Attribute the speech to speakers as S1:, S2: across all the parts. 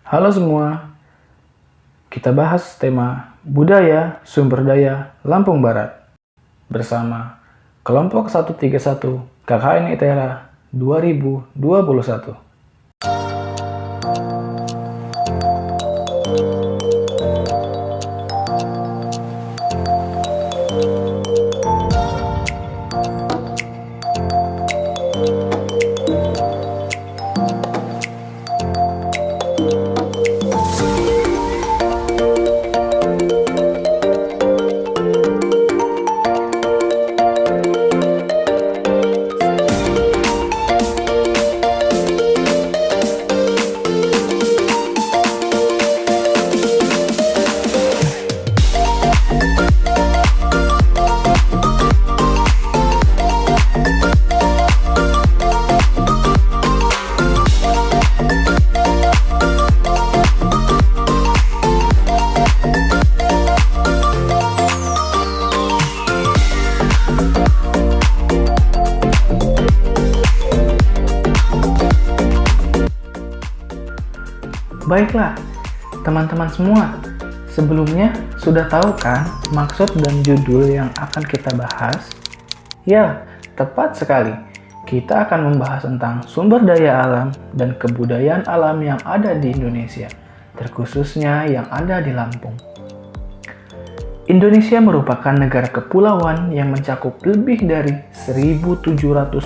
S1: Halo semua, kita bahas tema budaya sumber daya Lampung Barat bersama kelompok 131 KKN ITERA 2021. Baiklah, teman-teman semua, sebelumnya sudah tahu kan maksud dan judul yang akan kita bahas? Ya, tepat sekali. Kita akan membahas tentang sumber daya alam dan kebudayaan alam yang ada di Indonesia, terkhususnya yang ada di Lampung. Indonesia merupakan negara kepulauan yang mencakup lebih dari 1.700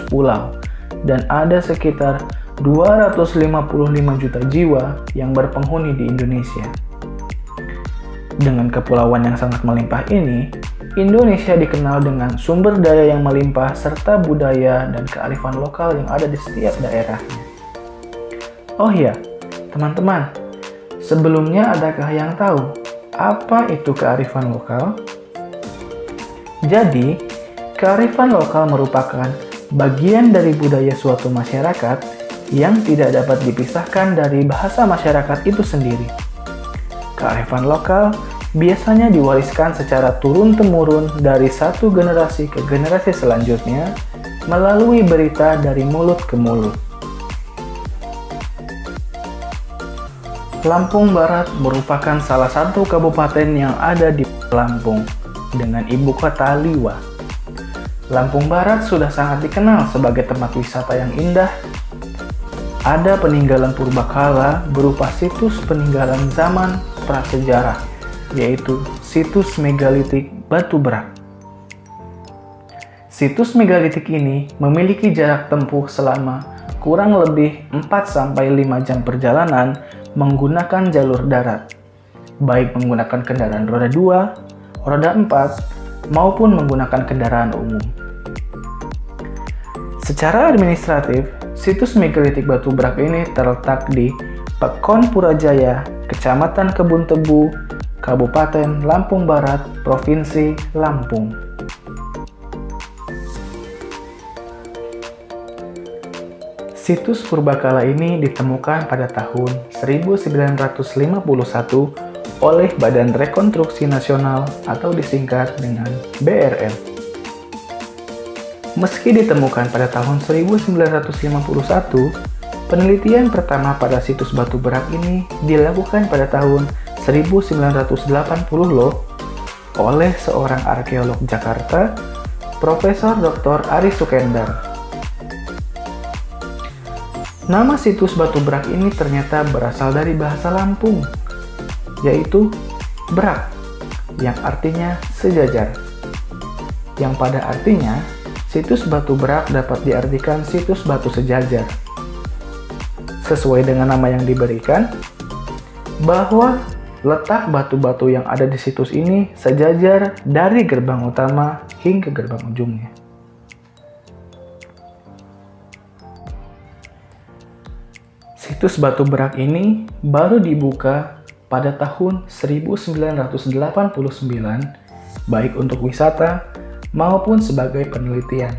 S1: pulau dan ada sekitar 255 juta jiwa yang berpenghuni di Indonesia. Dengan kepulauan yang sangat melimpah ini, Indonesia dikenal dengan sumber daya yang melimpah serta budaya dan kearifan lokal yang ada di setiap daerahnya. Oh iya, teman-teman, sebelumnya adakah yang tahu apa itu kearifan lokal? Jadi, kearifan lokal merupakan bagian dari budaya suatu masyarakat yang tidak dapat dipisahkan dari bahasa masyarakat itu sendiri. Kearifan lokal biasanya diwariskan secara turun-temurun dari satu generasi ke generasi selanjutnya melalui berita dari mulut ke mulut. Lampung Barat merupakan salah satu kabupaten yang ada di Lampung dengan ibu kota Liwa. Lampung Barat sudah sangat dikenal sebagai tempat wisata yang indah. Ada peninggalan purbakala berupa situs peninggalan zaman prasejarah, yaitu situs megalitik Batu Berak. Situs megalitik ini memiliki jarak tempuh selama kurang lebih 4-5 jam perjalanan menggunakan jalur darat, baik menggunakan kendaraan roda 2, roda 4, maupun menggunakan kendaraan umum. Secara administratif, situs megalitik Batu Berak ini terletak di Pekon Purajaya, Kecamatan Kebun Tebu, Kabupaten Lampung Barat, Provinsi Lampung. Situs purbakala ini ditemukan pada tahun 1951 oleh Badan Rekonstruksi Nasional atau disingkat dengan BRN. Meski ditemukan pada tahun 1951, penelitian pertama pada situs Batu Berak ini dilakukan pada tahun 1980 loh oleh seorang arkeolog Jakarta, Profesor Dr. Ari Sukendar. Nama situs Batu Berak ini ternyata berasal dari bahasa Lampung, yaitu berak, yang artinya sejajar. Yang pada artinya, situs Batu Berak dapat diartikan situs batu sejajar. Sesuai dengan nama yang diberikan, bahwa letak batu-batu yang ada di situs ini sejajar dari gerbang utama hingga gerbang ujungnya. Situs Batu Berak ini baru dibuka pada tahun 1989, baik untuk wisata maupun sebagai penelitian.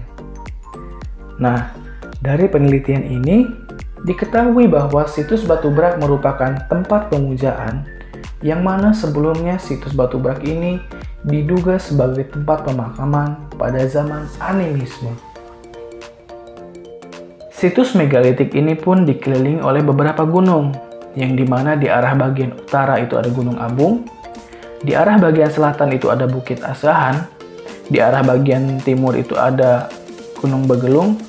S1: Nah, dari penelitian ini diketahui bahwa situs Batu Berak merupakan tempat pemujaan yang mana sebelumnya situs Batu Berak ini diduga sebagai tempat pemakaman pada zaman animisme. Situs megalitik ini pun dikelilingi oleh beberapa gunung, yang dimana di arah bagian utara itu ada Gunung Abung, di arah bagian selatan itu ada Bukit Asahan, di arah bagian timur itu ada Gunung Begelung,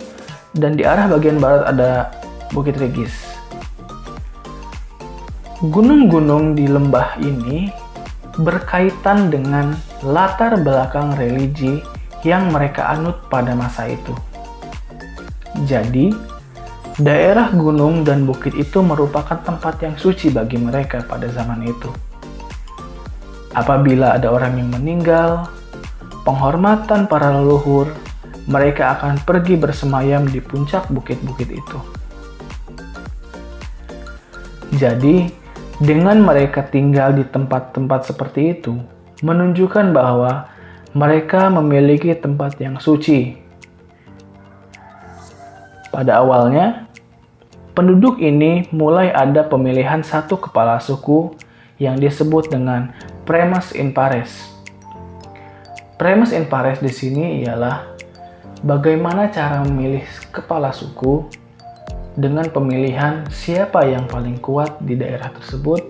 S1: dan di arah bagian barat ada Bukit Regis. Gunung-gunung di lembah ini berkaitan dengan latar belakang religi yang mereka anut pada masa itu. Jadi, daerah gunung dan bukit itu merupakan tempat yang suci bagi mereka pada zaman itu. Apabila ada orang yang meninggal, penghormatan para leluhur, mereka akan pergi bersemayam di puncak bukit-bukit itu. Jadi, dengan mereka tinggal di tempat-tempat seperti itu, menunjukkan bahwa mereka memiliki tempat yang suci. Pada awalnya, penduduk ini mulai ada pemilihan satu kepala suku yang disebut dengan Primus inter pares. Primus inter pares di sini ialah bagaimana cara memilih kepala suku dengan pemilihan siapa yang paling kuat di daerah tersebut,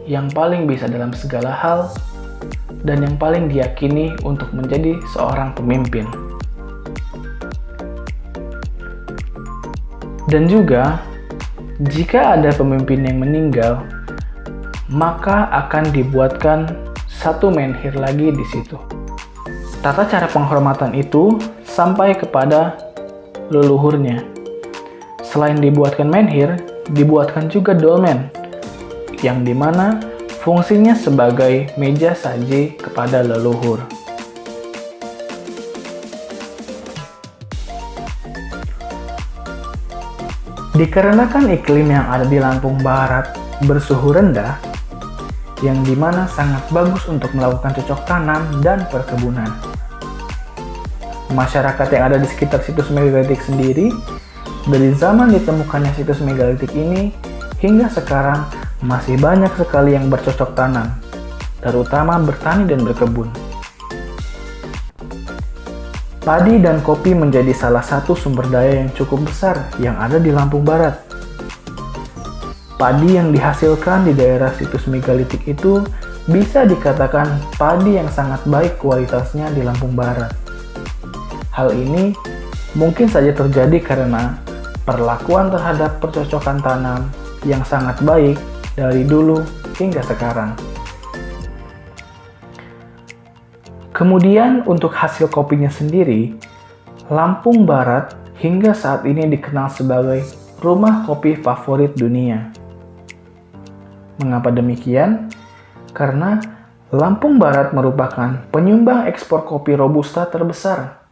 S1: yang paling bisa dalam segala hal, dan yang paling diyakini untuk menjadi seorang pemimpin. Dan juga, jika ada pemimpin yang meninggal, maka akan dibuatkan satu menhir lagi di situ. Tata cara penghormatan itu sampai kepada leluhurnya. Selain dibuatkan menhir, dibuatkan juga dolmen, yang dimana fungsinya sebagai meja saji kepada leluhur. Dikarenakan iklim yang ada di Lampung Barat bersuhu rendah, yang dimana sangat bagus untuk melakukan cocok tanam dan perkebunan. Masyarakat yang ada di sekitar situs megalitik sendiri, dari zaman ditemukannya situs megalitik ini hingga sekarang masih banyak sekali yang bercocok tanam, terutama bertani dan berkebun. Padi dan kopi menjadi salah satu sumber daya yang cukup besar yang ada di Lampung Barat. Padi yang dihasilkan di daerah situs megalitik itu bisa dikatakan padi yang sangat baik kualitasnya di Lampung Barat. Hal ini mungkin saja terjadi karena perlakuan terhadap percocokan tanam yang sangat baik dari dulu hingga sekarang. Kemudian untuk hasil kopinya sendiri, Lampung Barat hingga saat ini dikenal sebagai rumah kopi favorit dunia. Mengapa demikian? Karena Lampung Barat merupakan penyumbang ekspor kopi Robusta terbesar.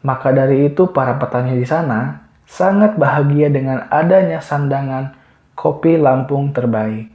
S1: Maka dari itu para petani di sana sangat bahagia dengan adanya sandangan kopi Lampung terbaik.